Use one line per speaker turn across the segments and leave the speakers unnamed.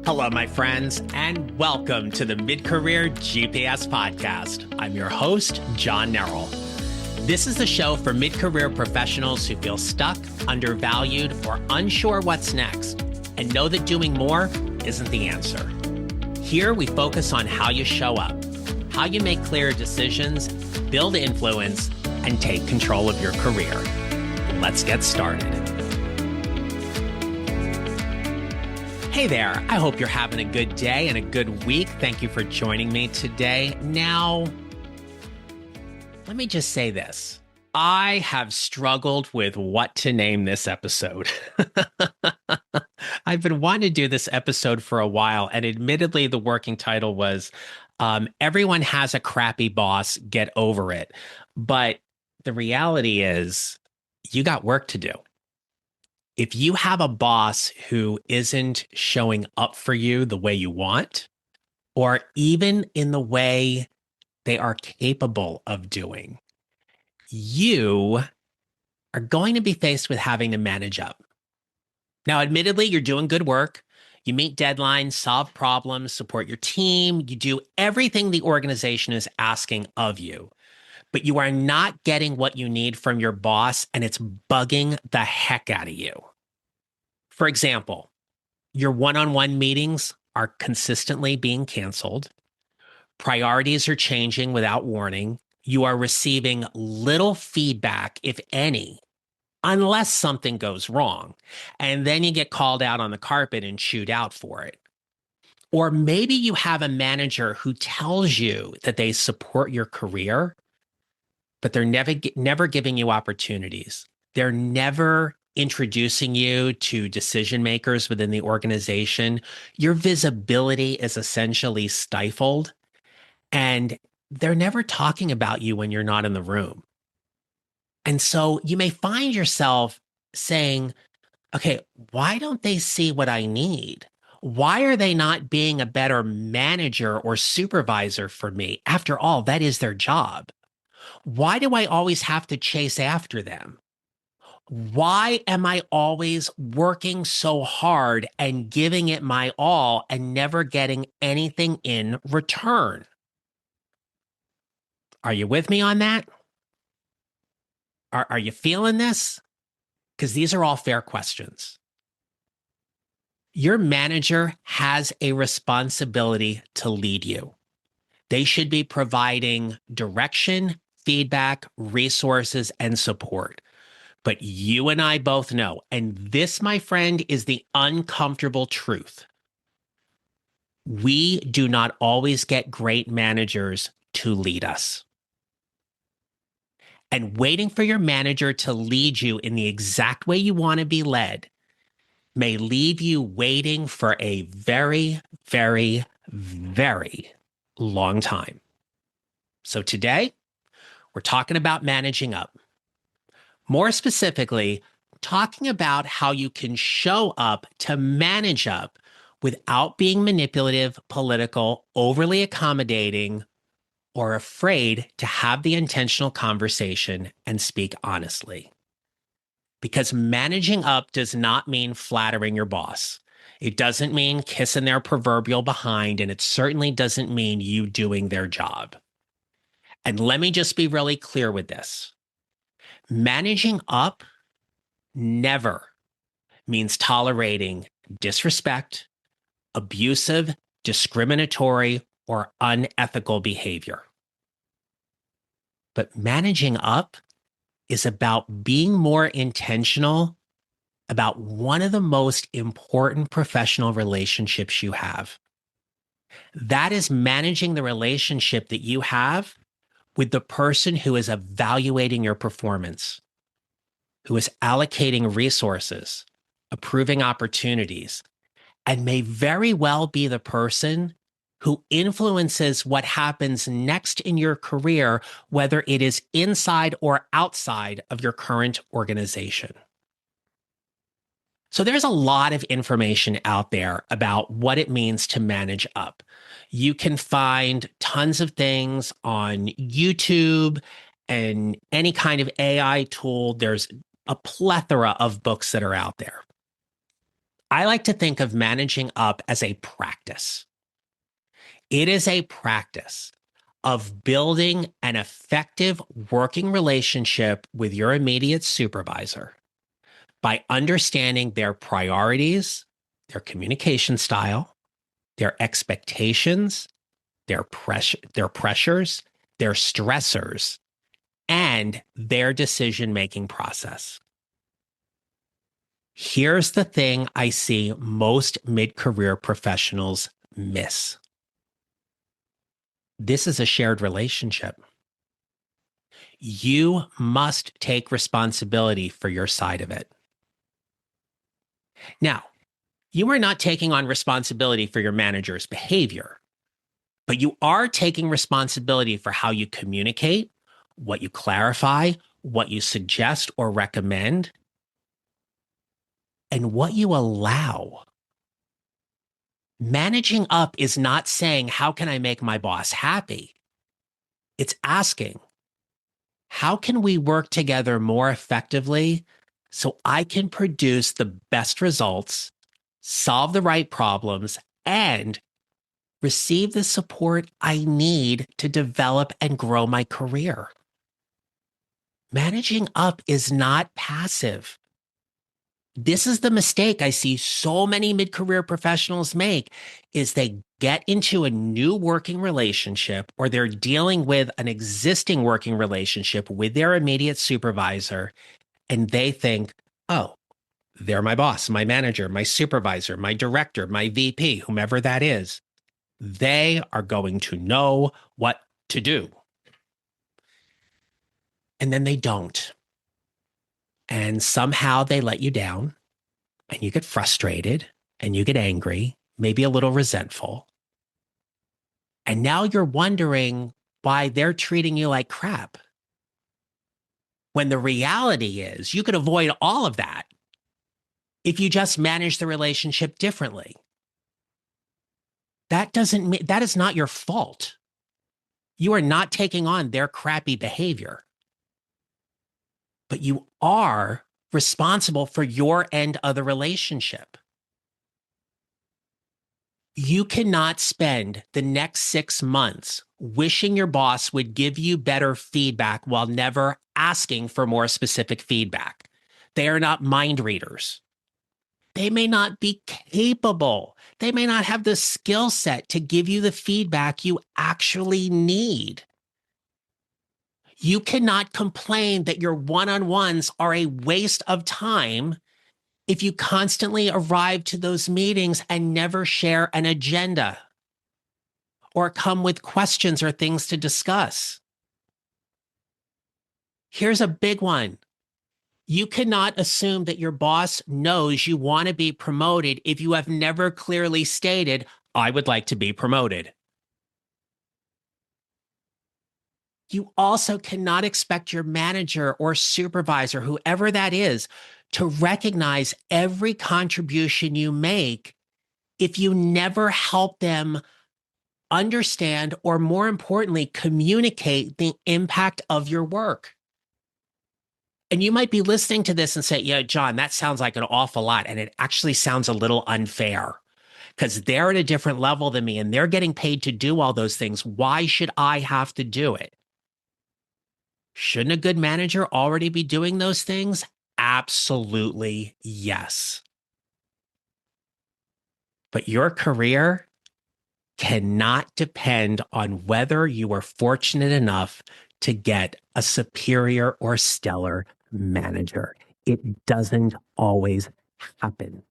Hello, my friends, and welcome to the Mid-Career GPS podcast. I'm your host, John Nerrill. This is the show for mid-career professionals who feel stuck, undervalued, or unsure what's next, and know that doing more isn't the answer. Here, we focus on how you show up, how you make clear decisions, build influence, and take control of your career. Let's get started. Hey there, I hope you're having a good day and a good week. Thank you for joining me today. Now, let me just say this. I have struggled with what to name this episode. I've been wanting to do this episode for a while, and admittedly, the working title was Everyone Has a Crappy Boss, Get Over It. But the reality is, you got work to do. If you have a boss who isn't showing up for you the way you want, or even in the way they are capable of doing, you are going to be faced with having to manage up. Now, admittedly, you're doing good work. You meet deadlines, solve problems, support your team. You do everything the organization is asking of you, but you are not getting what you need from your boss, and it's bugging the heck out of you. For example, your one-on-one meetings are consistently being canceled. Priorities are changing without warning. You are receiving little feedback, if any, unless something goes wrong. And then you get called out on the carpet and chewed out for it. Or maybe you have a manager who tells you that they support your career, but they're never giving you opportunities. They're never introducing you to decision makers within the organization. Your visibility is essentially stifled, and they're never talking about you when you're not in the room. And so you may find yourself saying, okay, why don't they see what I need? Why are they not being a better manager or supervisor for me? After all, that is their job. Why do I always have to chase after them? Why am I always working so hard and giving it my all and never getting anything in return? Are you with me on that? Are you feeling this? Because these are all fair questions. Your manager has a responsibility to lead you. They should be providing direction, feedback, resources, and support. But you and I both know, and this, my friend, is the uncomfortable truth. We do not always get great managers to lead us. And waiting for your manager to lead you in the exact way you want to be led may leave you waiting for a very, very, very long time. So today, we're talking about managing up. More specifically, talking about how you can show up to manage up without being manipulative, political, overly accommodating, or afraid to have the intentional conversation and speak honestly. Because managing up does not mean flattering your boss. It doesn't mean kissing their proverbial behind, and it certainly doesn't mean you doing their job. And let me just be really clear with this. Managing up never means tolerating disrespect, abusive, discriminatory, or unethical behavior. But managing up is about being more intentional about one of the most important professional relationships you have. That is managing the relationship that you have with the person who is evaluating your performance, who is allocating resources, approving opportunities, and may very well be the person who influences what happens next in your career, whether it is inside or outside of your current organization. So there's a lot of information out there about what it means to manage up. You can find tons of things on YouTube and any kind of AI tool. There's a plethora of books that are out there. I like to think of managing up as a practice. It is a practice of building an effective working relationship with your immediate supervisor by understanding their priorities, their communication style, their expectations, their pressures, their stressors, and their decision-making process. Here's the thing I see most mid-career professionals miss. This is a shared relationship. You must take responsibility for your side of it. Now, you are not taking on responsibility for your manager's behavior, but you are taking responsibility for how you communicate, what you clarify, what you suggest or recommend, and what you allow. Managing up is not saying, how can I make my boss happy? It's asking, how can we work together more effectively so I can produce the best results, solve the right problems, and receive the support I need to develop and grow my career? Managing up is not passive. This is the mistake I see so many mid-career professionals make, is they get into a new working relationship, or they're dealing with an existing working relationship with their immediate supervisor, and they think, oh, they're my boss, my manager, my supervisor, my director, my VP, whomever that is. They are going to know what to do. And then they don't. And somehow they let you down, and you get frustrated, and you get angry, maybe a little resentful. And now you're wondering why they're treating you like crap. When the reality is you could avoid all of that if you just manage the relationship differently. That is not your fault. You are not taking on their crappy behavior. But you are responsible for your end of the relationship. You cannot spend the next 6 months wishing your boss would give you better feedback while never asking for more specific feedback. They are not mind readers. They may not be capable. They may not have the skill set to give you the feedback you actually need. You cannot complain that your one-on-ones are a waste of time if you constantly arrive to those meetings and never share an agenda or come with questions or things to discuss. Here's a big one. You cannot assume that your boss knows you want to be promoted if you have never clearly stated, I would like to be promoted. You also cannot expect your manager or supervisor, whoever that is, to recognize every contribution you make if you never help them understand, or more importantly, communicate the impact of your work. And you might be listening to this and say, yeah, John, that sounds like an awful lot. And it actually sounds a little unfair because they're at a different level than me and they're getting paid to do all those things. Why should I have to do it? Shouldn't a good manager already be doing those things? Absolutely, yes. But your career cannot depend on whether you were fortunate enough to get a superior or stellar manager. It doesn't always happen.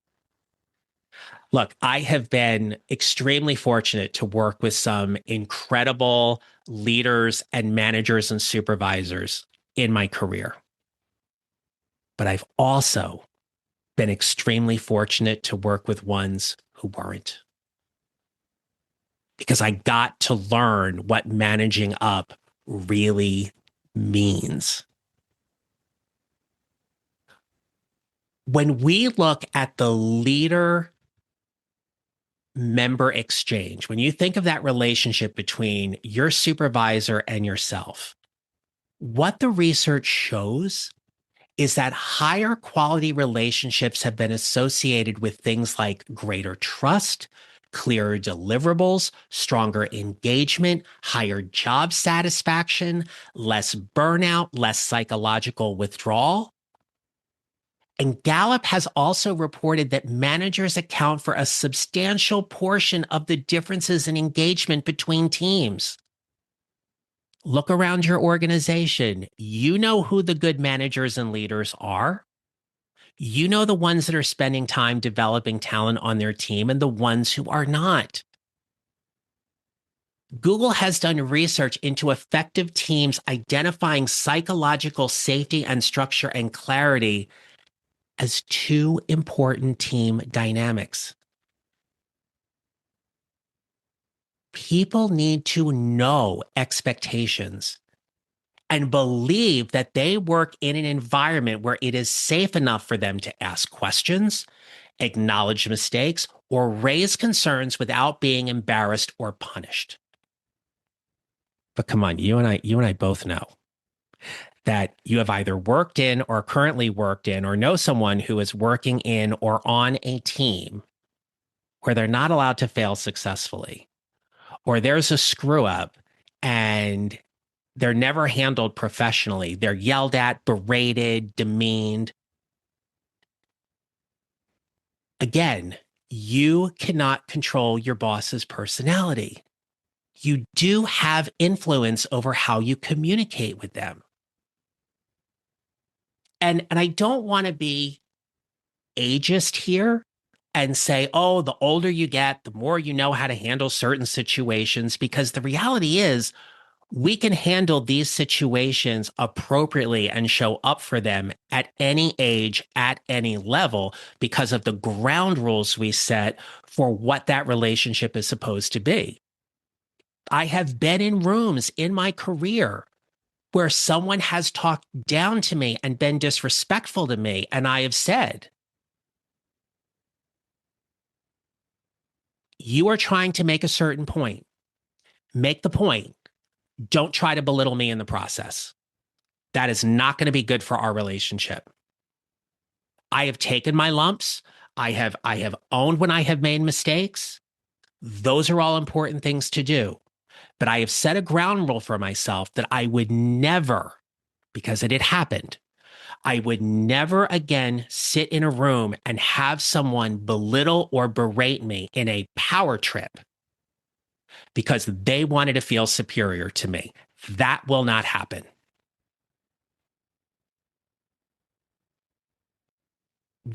Look, I have been extremely fortunate to work with some incredible leaders and managers and supervisors in my career. But I've also been extremely fortunate to work with ones who weren't. Because I got to learn what managing up really means. When we look at the leader member exchange, when you think of that relationship between your supervisor and yourself, what the research shows is that higher quality relationships have been associated with things like greater trust, clearer deliverables, stronger engagement, higher job satisfaction, less burnout, less psychological withdrawal. And Gallup has also reported that managers account for a substantial portion of the differences in engagement between teams. Look around your organization. You know who the good managers and leaders are. You know the ones that are spending time developing talent on their team and the ones who are not. Google has done research into effective teams identifying psychological safety and structure and clarity as two important team dynamics. People need to know expectations and believe that they work in an environment where it is safe enough for them to ask questions, acknowledge mistakes, or raise concerns without being embarrassed or punished. But come on, you and I both know that you have either worked in or currently worked in or know someone who is working in or on a team where they're not allowed to fail successfully, or there's a screw up and they're never handled professionally. They're yelled at, berated, demeaned. Again, you cannot control your boss's personality. You do have influence over how you communicate with them. And I don't want to be ageist here and say, oh, the older you get, the more you know how to handle certain situations, because the reality is we can handle these situations appropriately and show up for them at any age, at any level, because of the ground rules we set for what that relationship is supposed to be. I have been in rooms in my career where someone has talked down to me and been disrespectful to me, and I have said, you are trying to make a certain point. Make the point. Don't try to belittle me in the process. That is not going to be good for our relationship. I have taken my lumps. I have owned when I have made mistakes. Those are all important things to do. But I have set a ground rule for myself that I would never, because it had happened, I would never again sit in a room and have someone belittle or berate me in a power trip because they wanted to feel superior to me. That will not happen.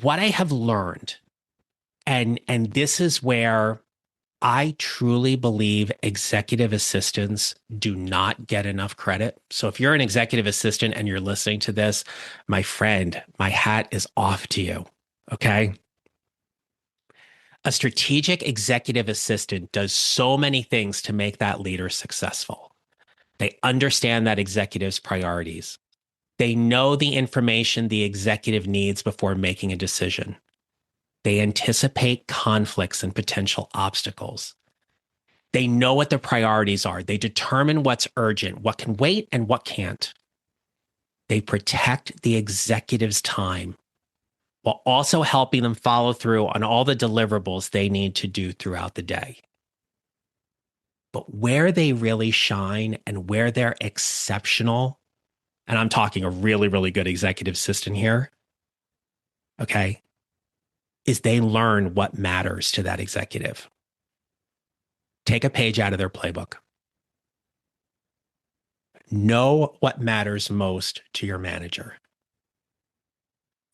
What I have learned, and this is where I truly believe executive assistants do not get enough credit. So if you're an executive assistant and you're listening to this, my friend, my hat is off to you. Okay. A strategic executive assistant does so many things to make that leader successful. They understand that executive's priorities. They know the information the executive needs before making a decision. They anticipate conflicts and potential obstacles. They know what their priorities are. They determine what's urgent, what can wait, and what can't. They protect the executive's time while also helping them follow through on all the deliverables they need to do throughout the day. But where they really shine and where they're exceptional, and I'm talking a really, really good executive assistant here, okay, is they learn what matters to that executive. Take a page out of their playbook. Know what matters most to your manager.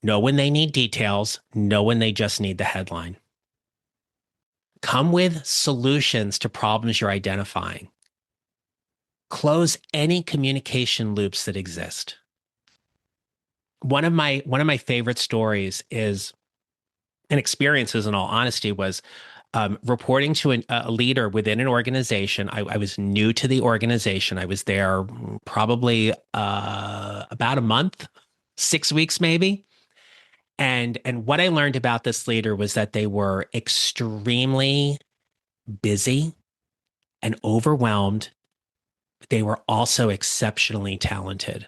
Know when they need details. Know when they just need the headline. Come with solutions to problems you're identifying. Close any communication loops that exist. One of my favorite stories is, and experiences in all honesty, was reporting to a leader within an organization. I was new to the organization. I was there probably about a month, 6 weeks maybe. And what I learned about this leader was that they were extremely busy and overwhelmed. But they were also exceptionally talented.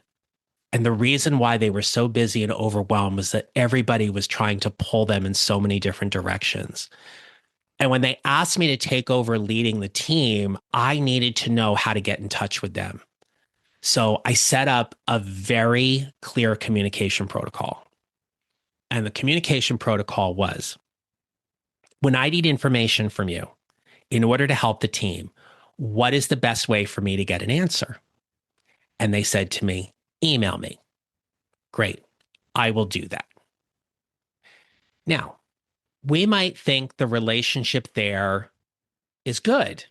And the reason why they were so busy and overwhelmed was that everybody was trying to pull them in so many different directions. And when they asked me to take over leading the team, I needed to know how to get in touch with them. So I set up a very clear communication protocol. And the communication protocol was, when I need information from you in order to help the team, what is the best way for me to get an answer? And they said to me, email me. Great. I will do that. Now, we might think the relationship there is good,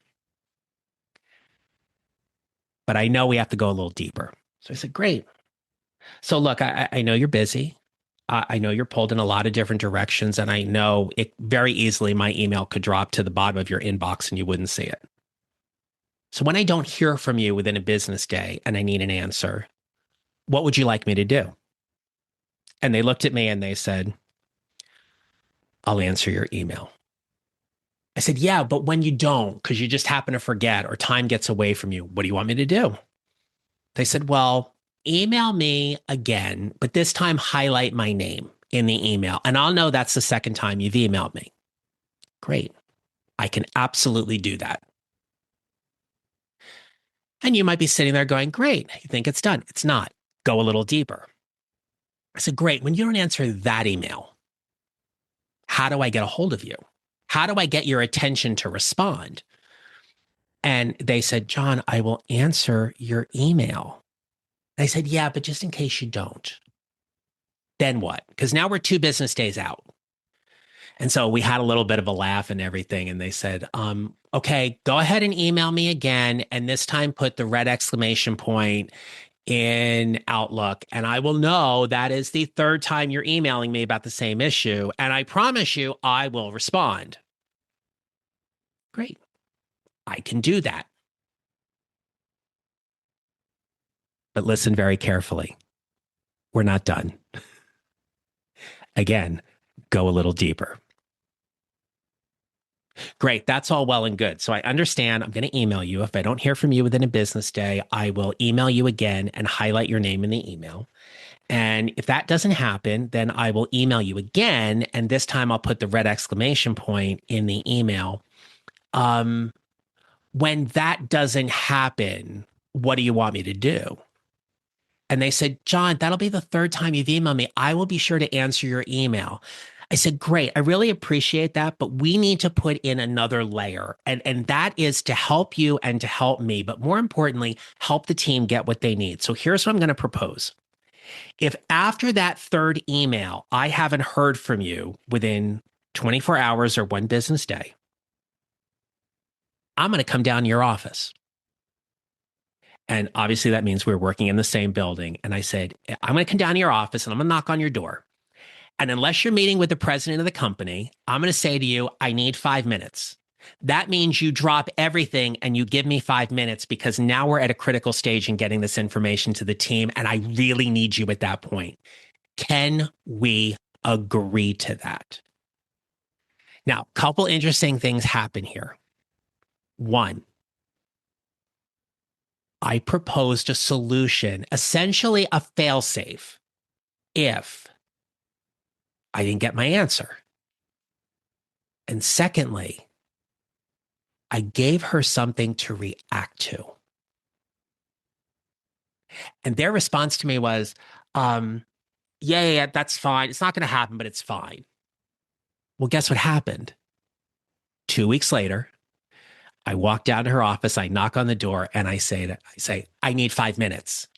but I know we have to go a little deeper. So I said, great. So look, I know you're busy. I know you're pulled in a lot of different directions, and I know it very easily my email could drop to the bottom of your inbox and you wouldn't see it. So when I don't hear from you within a business day and I need an answer, what would you like me to do? And they looked at me and they said, I'll answer your email. I said, yeah, but when you don't, because you just happen to forget or time gets away from you, what do you want me to do? They said, well, email me again, but this time highlight my name in the email. And I'll know that's the second time you've emailed me. Great. I can absolutely do that. And you might be sitting there going, great, you think it's done. It's not. Go a little deeper. I said, great. When you don't answer that email, how do I get a hold of you? How do I get your attention to respond? And they said, John, I will answer your email. I said, yeah, but just in case you don't, then what? Because now we're 2 business days out. And so we had a little bit of a laugh and everything. And they said, okay, go ahead and email me again. And this time put the red exclamation point in Outlook. And I will know that is the 3rd time you're emailing me about the same issue. And I promise you, I will respond. Great. I can do that. But listen very carefully. We're not done. Again, go a little deeper. Great. That's all well and good. So I understand I'm going to email you. If I don't hear from you within a business day, I will email you again and highlight your name in the email. And if that doesn't happen, then I will email you again. And this time I'll put the red exclamation point in the email. When that doesn't happen, what do you want me to do? And they said, John, that'll be the 3rd time you've emailed me. I will be sure to answer your email. I said, great. I really appreciate that, but we need to put in another layer. And that is to help you and to help me, but more importantly, help the team get what they need. So here's what I'm going to propose. If after that 3rd email, I haven't heard from you within 24 hours or 1 business day, I'm going to come down to your office. And obviously that means we're working in the same building. And I said, I'm going to come down to your office and I'm going to knock on your door. And unless you're meeting with the president of the company, I'm going to say to you, I need 5 minutes. That means you drop everything and you give me 5 minutes because now we're at a critical stage in getting this information to the team. And I really need you at that point. Can we agree to that? Now, a couple interesting things happen here. One, I proposed a solution, essentially a fail-safe, if I didn't get my answer. And secondly, I gave her something to react to. And their response to me was, yeah, that's fine. It's not going to happen, but it's fine. Well, guess what happened? 2 weeks later, I walk down to her office, I knock on the door, and I say, I need 5 minutes.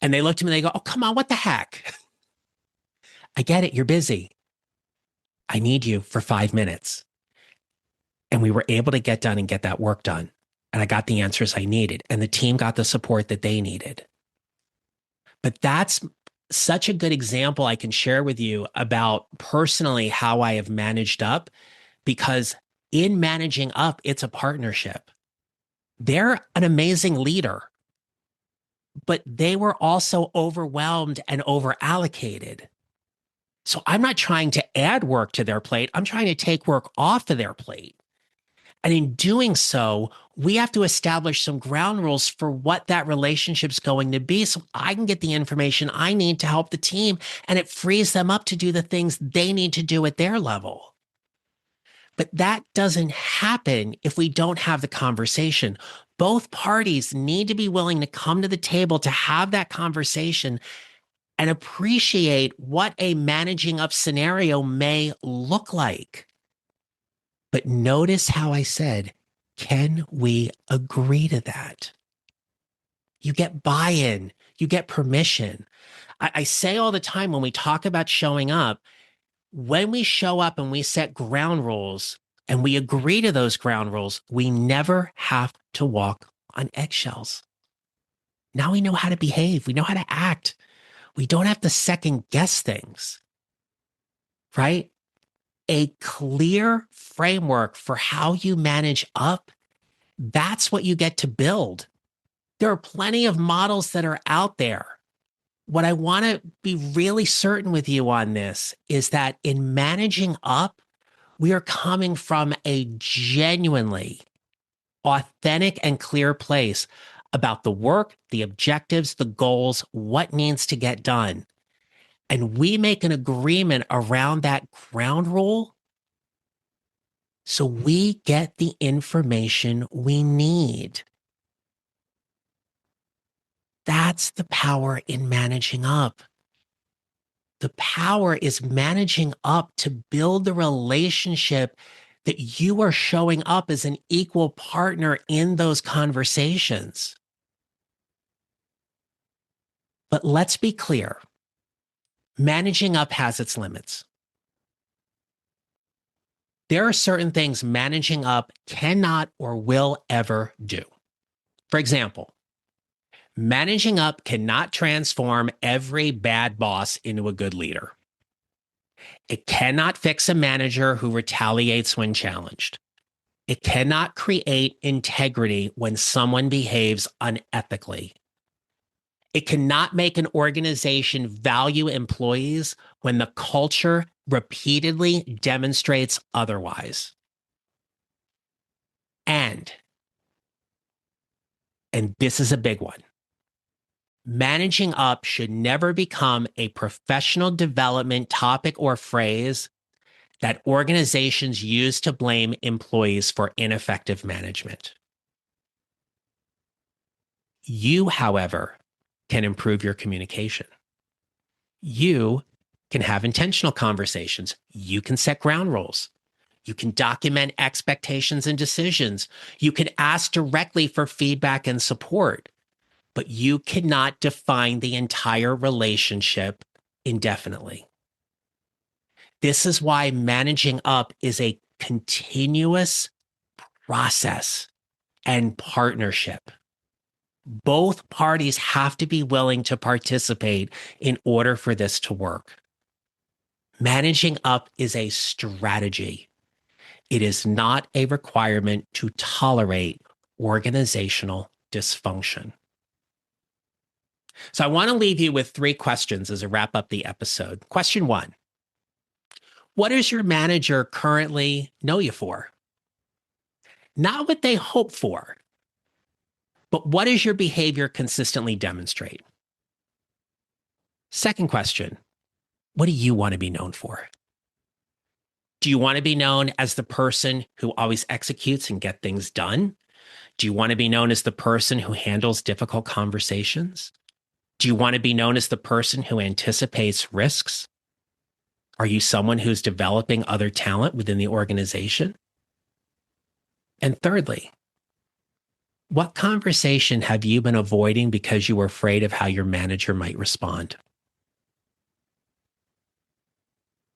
And they look at me and they go, oh, come on, what the heck? I get it, you're busy. I need you for 5 minutes. And we were able to get done and get that work done. And I got the answers I needed. And the team got the support that they needed. But that's such a good example I can share with you about personally how I have managed up, because in managing up, it's a partnership. They're an amazing leader, but they were also overwhelmed and over allocated. So I'm not trying to add work to their plate. I'm trying to take work off of their plate. And in doing so, we have to establish some ground rules for what that relationship's going to be so I can get the information I need to help the team and it frees them up to do the things they need to do at their level. But that doesn't happen if we don't have the conversation. Both parties need to be willing to come to the table to have that conversation and appreciate what a managing up scenario may look like. But notice how I said, can we agree to that? You get buy-in, you get permission. I say all the time when we talk about showing up, when we show up and we set ground rules and we agree to those ground rules, we never have to walk on eggshells. Now we know how to behave. We know how to act. We don't have to second guess things, right? A clear framework for how you manage up, that's what you get to build. There are plenty of models that are out there. What I want to be really certain with you on this is that in managing up, we are coming from a genuinely authentic and clear place about the work, the objectives, the goals, what needs to get done. And we make an agreement around that ground rule so we get the information we need. That's the power in managing up. The power is managing up to build the relationship that you are showing up as an equal partner in those conversations. But let's be clear, managing up has its limits. There are certain things managing up cannot or will ever do. For example, managing up cannot transform every bad boss into a good leader. It cannot fix a manager who retaliates when challenged. It cannot create integrity when someone behaves unethically. It cannot make an organization value employees when the culture repeatedly demonstrates otherwise. And this is a big one, managing up should never become a professional development topic or phrase that organizations use to blame employees for ineffective management. You, however, can improve your communication. You can have intentional conversations. You can set ground rules. You can document expectations and decisions. You can ask directly for feedback and support, but you cannot define the entire relationship indefinitely. This is why managing up is a continuous process and partnership. Both parties have to be willing to participate in order for this to work. Managing up is a strategy. It is not a requirement to tolerate organizational dysfunction. So I want to leave you with 3 questions as I wrap up the episode. Question 1, what does your manager currently know you for? Not what they hope for, but what does your behavior consistently demonstrate? Second question, what do you want to be known for? Do you want to be known as the person who always executes and get things done? Do you want to be known as the person who handles difficult conversations? Do you want to be known as the person who anticipates risks? Are you someone who's developing other talent within the organization? And thirdly, what conversation have you been avoiding because you were afraid of how your manager might respond?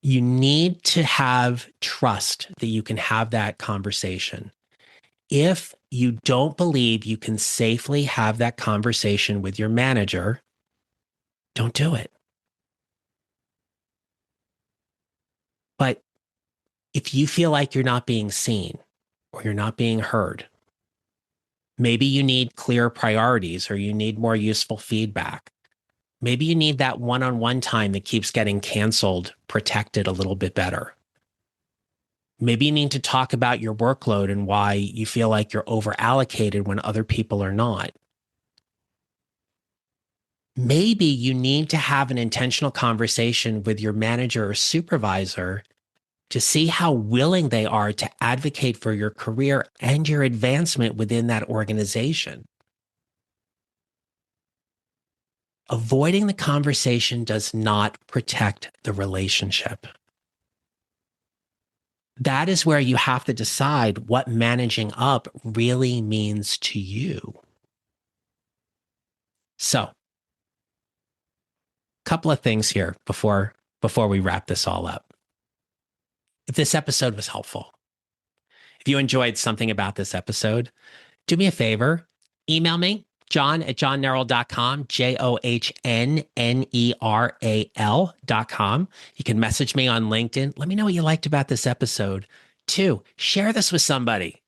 You need to have trust that you can have that conversation. If you don't believe you can safely have that conversation with your manager, don't do it. But if you feel like you're not being seen or you're not being heard, maybe you need clear priorities or you need more useful feedback. Maybe you need that one-on-one time that keeps getting canceled, protected a little bit better. Maybe you need to talk about your workload and why you feel like you're over allocated when other people are not. Maybe you need to have an intentional conversation with your manager or supervisor to see how willing they are to advocate for your career and your advancement within that organization. Avoiding the conversation does not protect the relationship. That is where you have to decide what managing up really means to you. So, a couple of things here before we wrap this all up. If this episode was helpful, if you enjoyed something about this episode, do me a favor, email me, john@johnneral.com, JOHNNERAL.com. You can message me on LinkedIn. Let me know what you liked about this episode. 2, share this with somebody,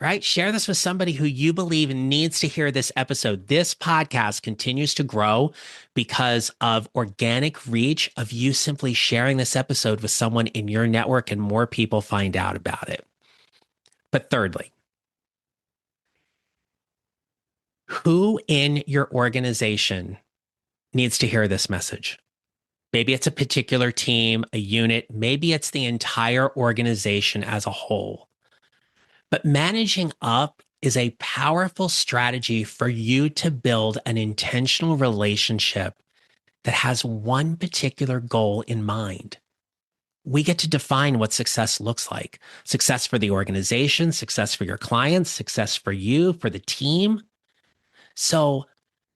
right? Share this with somebody who you believe needs to hear this episode. This podcast continues to grow because of organic reach of you simply sharing this episode with someone in your network, and more people find out about it. But thirdly, who in your organization needs to hear this message? Maybe it's a particular team, a unit, maybe it's the entire organization as a whole. But managing up is a powerful strategy for you to build an intentional relationship that has one particular goal in mind. We get to define what success looks like. Success for the organization, success for your clients, success for you, for the team. So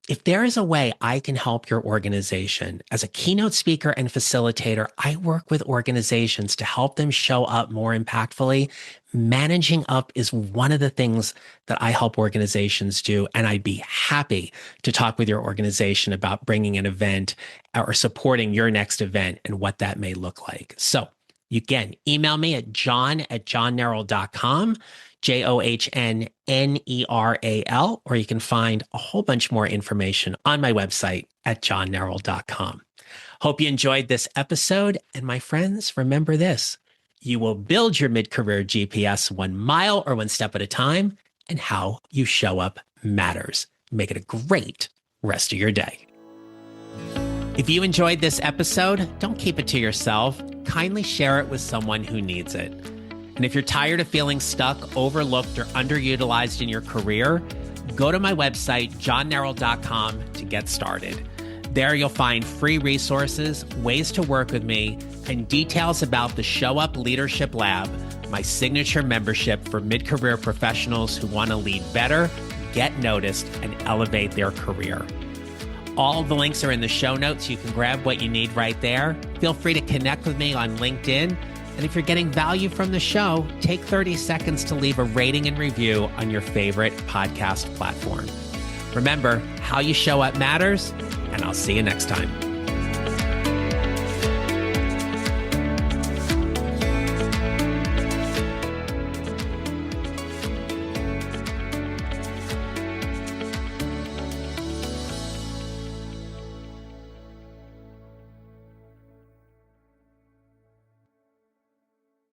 if there is a way I can help your organization, as a keynote speaker and facilitator, I work with organizations to help them show up more impactfully. Managing up is one of the things that I help organizations do. And I'd be happy to talk with your organization about bringing an event or supporting your next event and what that may look like. So you can email me at john@johnneral.com. JOHNNERAL, or you can find a whole bunch more information on my website at johnneral.com. Hope you enjoyed this episode. And my friends, remember this: you will build your mid-career GPS 1 mile or 1 step at a time, and how you show up matters. Make it a great rest of your day. If you enjoyed this episode, don't keep it to yourself. Kindly share it with someone who needs it. And if you're tired of feeling stuck, overlooked, or underutilized in your career, go to my website, johnneral.com, to get started. There you'll find free resources, ways to work with me, and details about the Show Up Leadership Lab, my signature membership for mid-career professionals who want to lead better, get noticed, and elevate their career. All the links are in the show notes. You can grab what you need right there. Feel free to connect with me on LinkedIn. And if you're getting value from the show, take 30 seconds to leave a rating and review on your favorite podcast platform. Remember, how you show up matters, and I'll see you next time.